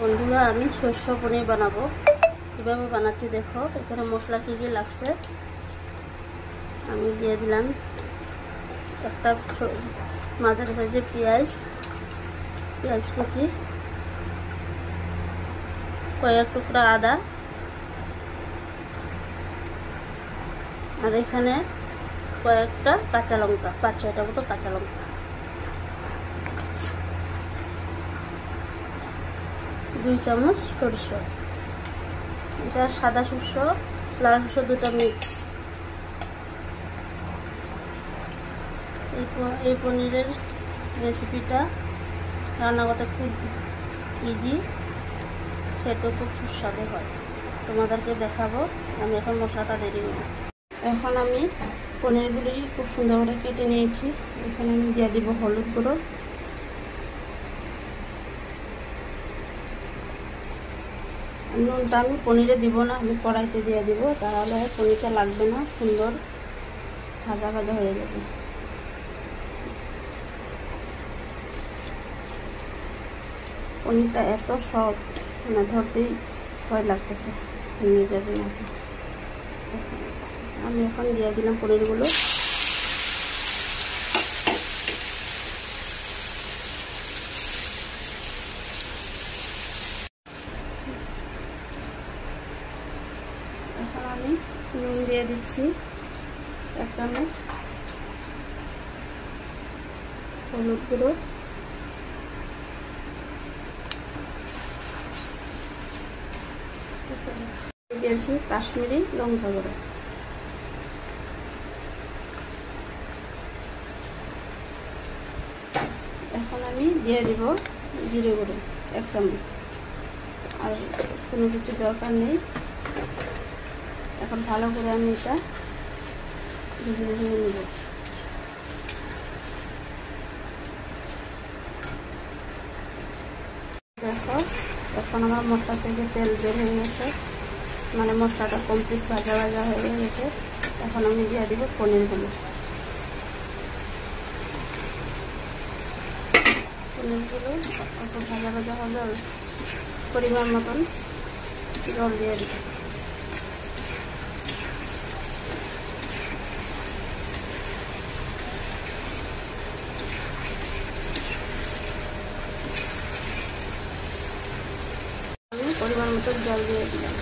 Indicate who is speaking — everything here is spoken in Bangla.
Speaker 1: বন্ধুরা আমি শস্য পনির বানাবো। কিভাবে বানাচ্ছি দেখো। এখানে মশলা কি কি লাগছে আমি দিয়ে দিলাম। একটা মাঝারি সাইজের পেঁয়াজ কুচি, কয়েক টুকরা আদা, আর এখানে কয়েকটা কাঁচা লঙ্কা, 5-6টা মতো কাঁচা লঙ্কা, 2 চামচ সরিষা, এটা সাদা শস্য লাল শস্য দুটো মিক্স। এই পনিরের রেসিপিটা রান্না করতে খুব ইজি, খেতে খুব সুস্বাদু হয়। তোমাদেরকে দেখাবো। আমি এখন মশলাটা রেডি করব। এখন আমি পনিরগুলি খুব সুন্দর করে কেটে নিয়েছি। এখানে আমি দিয়ে দিব হলুদ গুঁড়ো, নুনটা আমি পনিরে দিব না, আমি কড়াইতে দিয়ে দিব, তাহলে পনিরটা লাগবে না, সুন্দর ভাজা ভাজা হয়ে যাবে। পনিরটা এত সফট, মানে ধরতেই ভয় লাগতেছে, ভেঙে যাবে নাকি। আমি এখন দিয়ে দিলাম পনিরগুলো। এখন আমি নুন দিয়ে দিচ্ছি 1 চামচ, হলুদ গুঁড়ো, দিয়েছি কাশ্মীরি লঙ্কা গুঁড়ো, এখন আমি দিয়ে দিব জিরে গুঁড়ো 1 চামচ। আর কোনো কিছু দরকার নেই। এখন ভালো করে আমি এটা ভেজে নেব। দেখো এখন আমার মশলা থেকে তেল বের হয়ে গেছে, মানে মশলাটা কমপ্লিট ভাজা ভাজা হয়ে গেছে। এখন আমি দিয়ে দিব পনিরগুলো। অল্প ভাজা ভাজা হলে পরিমাণ মতন জল দিয়ে দিব। আমি পরিমাণ মতো জল দিয়ে দিলাম।